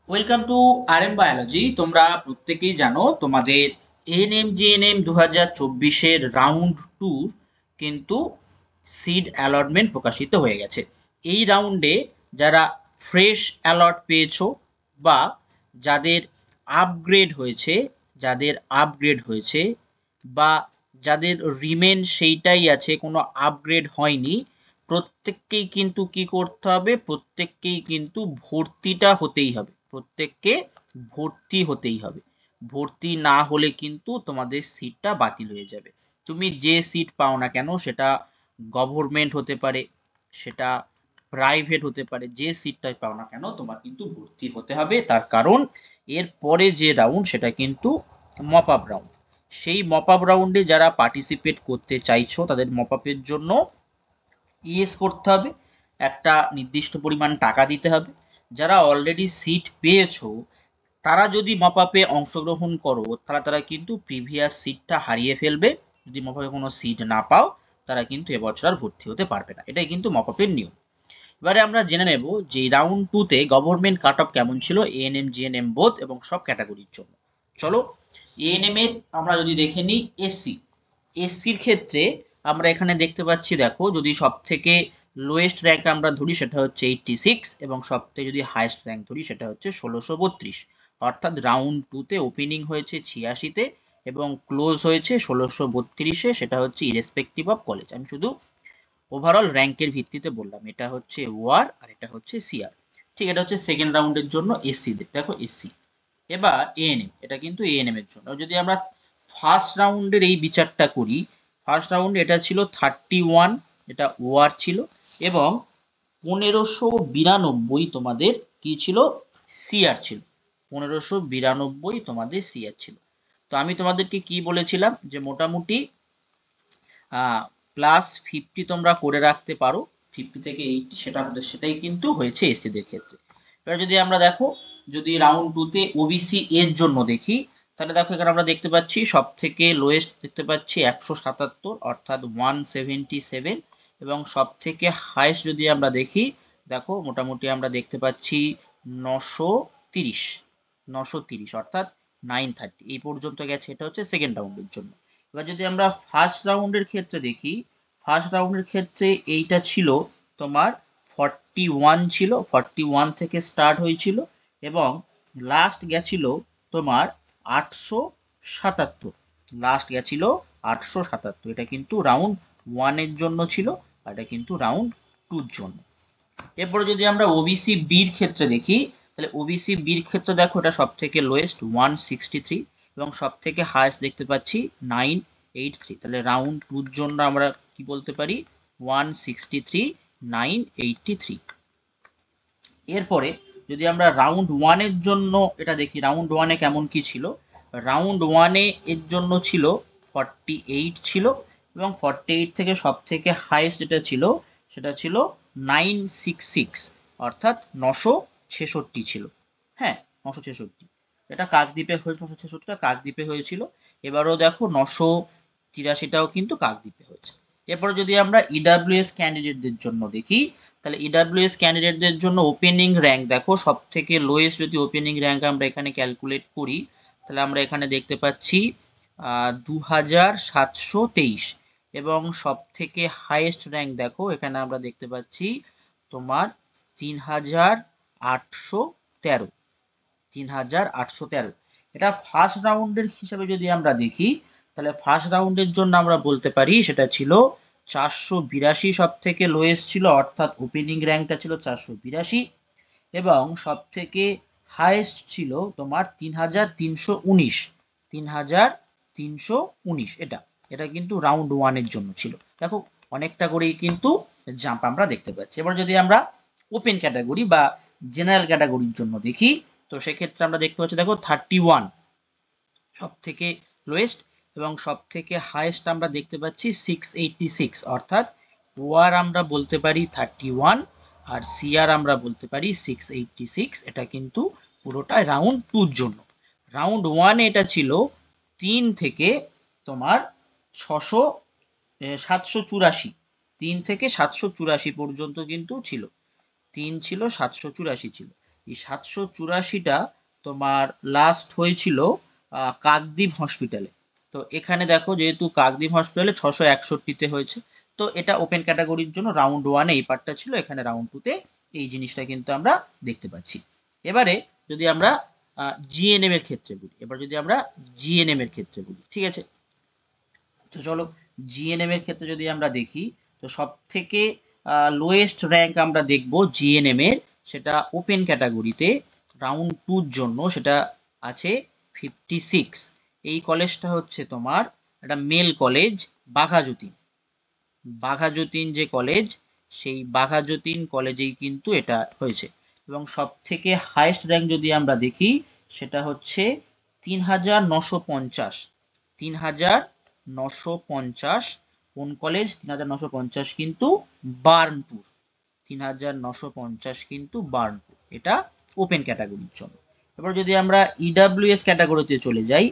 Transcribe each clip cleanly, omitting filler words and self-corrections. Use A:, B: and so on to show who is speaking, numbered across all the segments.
A: Welcome to RM biology. তোমরা প্রত্যেকেই জানো তোমাদের এএনএম জিএনএম 2024-এর রাউন্ড টুর কিন্তু সিড অ্যালটমেন্ট প্রকাশিত হয়ে গেছে। এই রাউন্ডে যারা ফ্রেশ অ্যালট পেয়েছো বা যাদের আপগ্রেড হয়েছে যাদের আপগ্রেড হয়েছে বা যাদের রিমেন সেইটাই আছে, কোনো আপগ্রেড হয়নি, প্রত্যেককেই কিন্তু কি করতে হবে, প্রত্যেককেই কিন্তু ভর্তিটা হতেই হবে, প্রত্যেককে ভর্তি হতেই হবে। ভর্তি না হলে কিন্তু তোমাদের সিটটা বাতিল হয়ে যাবে। তুমি যে সিট পাও না কেন, সেটা গভর্নমেন্ট হতে পারে, সেটা প্রাইভেট হতে পারে, যে সিটটাই পাও না কেন তোমার কিন্তু ভর্তি হতে হবে। তার কারণ এর পরে যে রাউন্ড সেটা কিন্তু মপ আপ রাউন্ড। সেই মপ আপ রাউন্ডে যারা পার্টিসিপেট করতে চাইছো তাদের মপ আপের জন্য ইএস করতে হবে, একটা নির্দিষ্ট পরিমাণ টাকা দিতে হবে। যারা অলরেডি সিট পেয়েছো তারা যদি মপ আপে অংশগ্রহণ করো তাহলে তারা কিন্তু প্রিভিয়াস সিটটা হারিয়ে ফেলবে। যদি মপ আপে কোনো সিট না পাও তারা কিন্তু এবছর আর ভর্তি হতে পারবে না। এটাই কিন্তু মপ আপের নিয়ম। এবারে আমরা জেনে নেব যে রাউন্ড টুতে গভর্নমেন্ট কাট অফ কেমন ছিল এএনএম জিএনএম বোথ এবং সব ক্যাটাগরির জন্য। চলো, এএনএম এর আমরা যদি দেখে নিই এসসি। এসসির ক্ষেত্রে আমরা এখানে দেখতে পাচ্ছি, দেখো, যদি সব থেকে লোয়েস্ট র্যাঙ্ক আমরা ধরি সেটা হচ্ছে 86 এবং সব থেকে যদি হাইয়েস্ট র্যাঙ্ক ধরি সেটা হচ্ছে 1632। অর্থাৎ রাউন্ড টুতে ওপেনিং হয়েছে 86-তে এবং ক্লোজ হয়েছে 1632-এ। সেটা হচ্ছে ইরেসপেক্টিভ অফ কলেজ। আমি শুধু ওভারঅল র্যাঙ্কের ভিত্তিতে বললাম। এটা হচ্ছে ওয়ার আর এটা হচ্ছে সিআর। ঠিক, এটা হচ্ছে সেকেন্ড রাউন্ডের জন্য এসসি। দেখো এসসি। এবার এএনএম, এটা কিন্তু এএনএম এর জন্য। যদি আমরা ফার্স্ট রাউন্ডের এই বিচারটা করি, ফার্স্ট রাউন্ডে এটা ছিল 31, এটা ওয়ার ছিল, এবং 1592 তোমাদের কি ছিল, সিআর ছিল। 1592 তোমাদের সিআর ছিল। তো আমি তোমাদেরকে কি বলেছিলাম যে মোটামুটি +50 তোমরা করে রাখতে পারো, 50 থেকে 80, সেটাই কিন্তু হয়েছে এসসিদের ক্ষেত্রে। এবার যদি আমরা দেখো, যদি রাউন্ড টুতে ওবিসি এর জন্য দেখি, তাহলে দেখো এখানে আমরা দেখতে পাচ্ছি সব থেকে লোয়েস্ট দেখতে পাচ্ছি 177, অর্থাৎ 177, এবং সব থেকে হাইয়েস্ট যদি আমরা দেখি, দেখো মোটামুটি আমরা দেখতে পাচ্ছি 930, 930 অর্থাৎ 930 এই পর্যন্ত গেছে। এটা হচ্ছে সেকেন্ড রাউন্ডের জন্য। এবার যদি আমরা ফার্স্ট রাউন্ডের ক্ষেত্রে দেখি, ফার্স্ট রাউন্ডের ক্ষেত্রে এইটা ছিল তোমার 41 ছিল, 41 থেকে স্টার্ট হয়েছিল এবং লাস্ট গেছিল তোমার 877, লাস্ট গেছিল 877। এটা কিন্তু রাউন্ড ওয়ানের জন্য ছিল আর এটা কিন্তু রাউন্ড টুর জন্য। এরপরে যদি আমরা ওবিসি বির ক্ষেত্রে দেখি, তাহলে ওবিসি বির ক্ষেত্রে দেখো এটা সব থেকে লোয়েস্ট 163 এবং সব থেকে হাইয়েস্ট দেখতে পাচ্ছি 983। তাহলে রাউন্ড টুর জন্য আমরা কি বলতে পারি, 163, 983। এরপরে যদি আমরা রাউন্ড ওয়ানের জন্য এটা দেখি, রাউন্ড ওয়ানে কেমন কি ছিল। রাউন্ড ওয়ানে এর জন্য ছিল 48 ছিল এবং 48 থেকে সব থেকে হাইয়েস্ট যেটা ছিল সেটা ছিল 966, অর্থাৎ 966 ছিল। হ্যাঁ, 966। এটা কাকদ্বীপে হয়েছিল, 966টা কাকদ্বীপে হয়েছিল। এবারও দেখো 983টাও কিন্তু কাকদ্বীপে হয়েছে। এরপরে যদি আমরা ইডাব্লিউএস ক্যান্ডিডেটদের জন্য দেখি, তাহলে ইডাব্লিউএস ক্যান্ডিডেটদের জন্য ওপেনিং র্যাঙ্ক দেখো সব থেকে লোয়েস্ট যদি ওপেনিং র্যাঙ্ক আমরা এখানে ক্যালকুলেট করি, তাহলে আমরা এখানে দেখতে পাচ্ছি 2723 এবং সব থেকে হাইয়েস্ট র্যাঙ্ক দেখো এখানে আমরা দেখতে পাচ্ছি তোমার 3813, 3813। এটা ফার্স্ট রাউন্ডের হিসাবে যদি আমরা দেখি, তাহলে ফার্স্ট রাউন্ডের জন্য আমরা বলতে পারি সেটা ছিল 482, সব থেকে লোয়েস্ট ছিল, অর্থাৎ ওপেনিং র্যাঙ্কটা ছিল 482 এবং সব থেকে হাইয়েস্ট ছিল তোমার 3319, 3319। এটা এটা কিন্তু রাউন্ড ওয়ানের জন্য ছিল। দেখো অনেকটা করেই কিন্তু জাম্প আমরা দেখতে পাচ্ছি। এবার যদি আমরা ওপেন ক্যাটাগরি বা জেনারেল ক্যাটাগরির জন্য দেখি, তো সেক্ষেত্রে আমরা দেখতে পাচ্ছি দেখো 31 সব থেকে লোয়েস্ট এবং সব থেকে হাইয়েস্ট আমরা দেখতে পাচ্ছি 686, অর্থাৎ ওয়ার আমরা বলতে পারি 31 আর সিআর আমরা বলতে পারি 686। এটা কিন্তু পুরোটা রাউন্ড টুর জন্য। রাউন্ড ওয়ানে এটা ছিল 3 থেকে তোমার 784, 3 থেকে 784 পর্যন্ত কিন্তু ছিল, 3 ছিল 784 ছিল। এই 784টা তোমার লাস্ট হয়েছিল কাকদ্বীপ হসপিটালে। তো এখানে দেখো যেহেতু কাকদ্বীপ হসপিটালে 661তে হয়েছে, তো এটা ওপেন ক্যাটাগরির জন্য রাউন্ড 1-এ এই পার্টটা ছিল, এখানে রাউন্ড 2-তে এই জিনিসটা কিন্তু আমরা দেখতে পাচ্ছি। এবারে যদি আমরা জিএনএম এর ক্ষেত্রে বলি, ঠিক আছে। তো চলো জিএনএম এর ক্ষেত্রে যদি আমরা দেখি, তো সব থেকে লোয়েস্ট র্যাঙ্ক আমরা দেখব জিএনএম এর, সেটা ওপেন ক্যাটাগরিতে রাউন্ড 2-র জন্য সেটা আছে 56। এই কলেজটা হচ্ছে তোমার একটা মেল কলেজ, বাঘাযতীন যে কলেজ, সেই বাঘাযতীন কলেজেই কিন্তু এটা হয়েছে। এবং সব থেকে হাইয়েস্ট র্যাঙ্ক যদি আমরা দেখি, সেটা হচ্ছে 3950। 3950 কোন কলেজ? 3950 কিন্তু বার্নপুর। 3950 কিন্তু বার্নপুর, এটা ওপেন ক্যাটাগরির জন্য। এবার যদি আমরা ইডাব্লিউএস ক্যাটাগরিতে চলে যাই,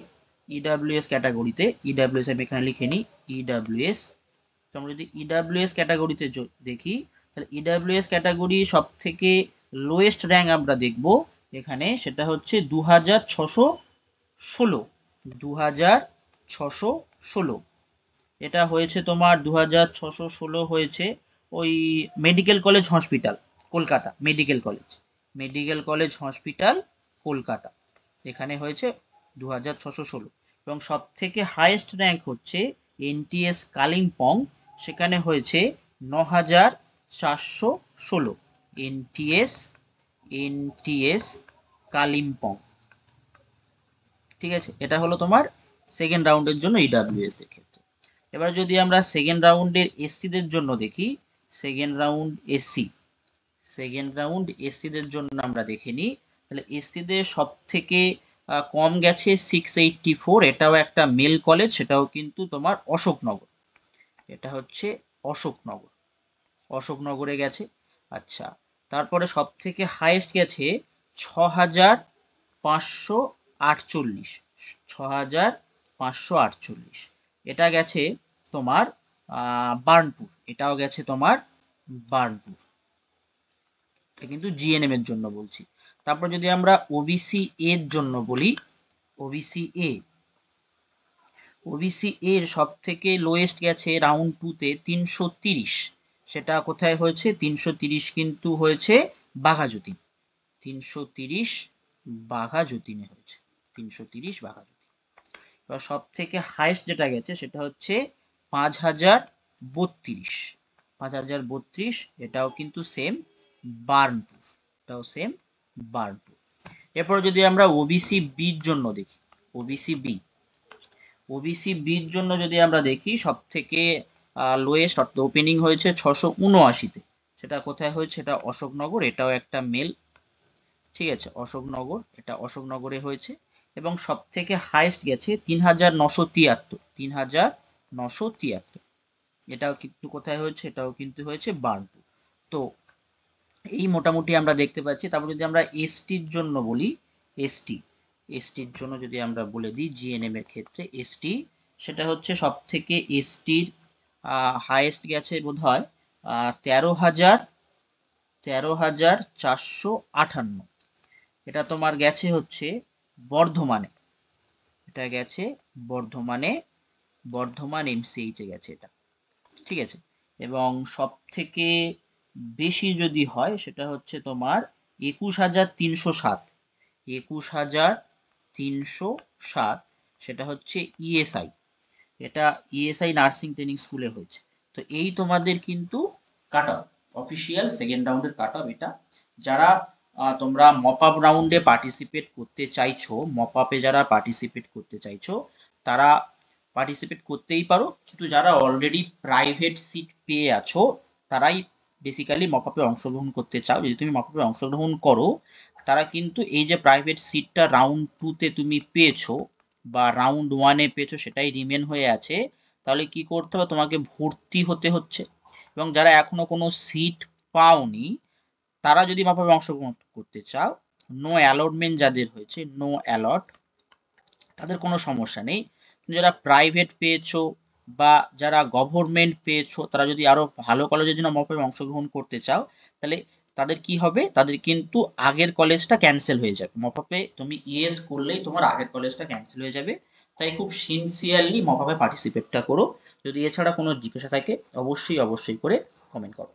A: ইডাব্লিউএস ক্যাটাগরিতে, ইডাব্লিউএস আমি এখানে লিখে নিই, ইডাব্লিউএস। তো আমরা যদি ইডাব্লিউএস ক্যাটাগরিতে দেখি, তাহলে ইডাব্লিউএস ক্যাটাগরি সব থেকে লোয়েস্ট র্যাঙ্ক আমরা দেখব এখানে, সেটা হচ্ছে 2616। 2616 এটা হয়েছে তোমার 2616 হয়েছে ওই medical college hospital Kolkata, medical college hospital Kolkata, এখানে হয়েছে 2616। এবং সব থেকে হাইয়েস্ট র্যাঙ্ক হচ্ছে এনটিএস কালিম্পং, সেখানে হয়েছে 9416। এনটিএস কালিম্পং, ঠিক আছে। এটা হলো তোমার সেকেন্ড রাউন্ডের জন্য ইডাব্লিউএস এর ক্ষেত্রে। এবার যদি আমরা সেকেন্ড রাউন্ডের এসসিদের জন্য দেখি, সেকেন্ড রাউন্ড এসসিদের জন্য আমরা দেখে নিই, তাহলে এসসিদের সব থেকে কম গেছে 684, এটাও একটা মেল কলেজ, সেটাও কিন্তু তোমার অশোকনগর, এটা হচ্ছে অশোকনগরে গেছে। আচ্ছা, তারপরে সব থেকে হাইয়েস্ট গেছে 6548, 6548, এটা গেছে তোমার বার্নপুর, এটাও গেছে তোমার বার্নপুর, এটা কিন্তু জিএনএম এর জন্য বলছি। তারপর যদি আমরা ওবিসি এর জন্য বলি, ওবিসি এর সব থেকে লোয়েস্ট গেছে রাউন্ড 2-তে 330, সেটা কোথায় হয়েছে? 330 কিন্তু হয়েছে বাঘাযতীন, 330 বাঘাযতীনে হয়েছে, 330 বাঘাযতীন। এবার সব থেকে হাইয়েস্ট যেটা গেছে সেটা হচ্ছে 5032, এটাও কিন্তু সেম বার্নপুর, এরপর যদি আমরা ওবিসি বির জন্য দেখি, ওবিসি বির জন্য যদি আমরা দেখি, সব থেকে লোয়েস্ট অর্থাৎ ওপেনিং হয়েছে 679-তে, সেটা কোথায় হয়েছে? এটা অশোকনগর, এটাও একটা মেল, ঠিক আছে, এটা অশোকনগরে হয়েছে। এবং সব থেকে হাইয়েস্ট গেছে 3973, এটাও কিন্তু কোথায় হয়েছে? এটাও কিন্তু হয়েছে বার্নপুর। তো এই মোটামুটি আমরা দেখতে পাচ্ছি। তারপর যদি আমরা এসটির জন্য বলি, এসটির জন্য যদি আমরা বলে দিই জিএনএম এর ক্ষেত্রে এসটি, সেটা হচ্ছে সব থেকে এসটির হাইয়েস্ট গেছে বোধ হয় 13,458, এটা তোমার গেছে হচ্ছে বর্ধমানে, এটা গেছে বর্ধমান এমসিএইচ এ গেছে এটা, ঠিক আছে। এবং সব থেকে বেশি যদি হয় সেটা হচ্ছে তোমার 21,307, সেটা হচ্ছে ইএসআই, এটা ইএসআই নার্সিং ট্রেনিং স্কুলে হয়েছে। তো এই তোমাদের কিন্তু কাট অফ, অফিসিয়াল সেকেন্ড রাউন্ডের কাট অফ এটা। যারা তোমরা মপ আপ রাউন্ডে পার্টিসিপেট করতে চাইছো, যারা পার্টিসিপেট করতে চাইছো তারা পার্টিসিপেট করতেই পারো, কিন্তু যারা অলরেডি প্রাইভেট সিট পেয়ে আছো তারাই বেসিক্যালি মপ আপে অংশগ্রহণ করতে চাও। যদি তুমি মপ আপে অংশগ্রহণ করো, তারা কিন্তু এই যে প্রাইভেট সিটটা রাউন্ড 2-তে তুমি পেয়েছো বা রাউন্ড 1-এ পেয়েছো সেটাই রিমেন হয়ে আছে, তাহলে কি করতে হবে? তোমাকে ভর্তি হতে হচ্ছে। এবং যারা এখনো কোনো সিট পাওনি, তারা যদি মাপে অংশগ্রহণ করতে চাও, নো অ্যালটমেন্ট যাদের হয়েছে, নো অ্যালট, তাদের কোনো সমস্যা নেই। যারা প্রাইভেট পেয়েছো বা যারা গভর্নমেন্ট পেয়েছো, তারা যদি আরো ভালো কলেজের জন্য মপে অংশগ্রহণ করতে চাও, তাহলে তাদের কি হবে, তাদের কিন্তু আগের কলেজটা ক্যান্সেল হয়ে যাবে। মপআপে তুমি ইয়েস করলেই তোমার আগের কলেজটা ক্যান্সেল হয়ে যাবে। তাই খুব সিনসিয়ারলি মপআপে পার্টিসিপেটটা করো। যদি এছাড়া কোনো জিজ্ঞাসা থাকে অবশ্যই অবশ্যই করে কমেন্ট করো।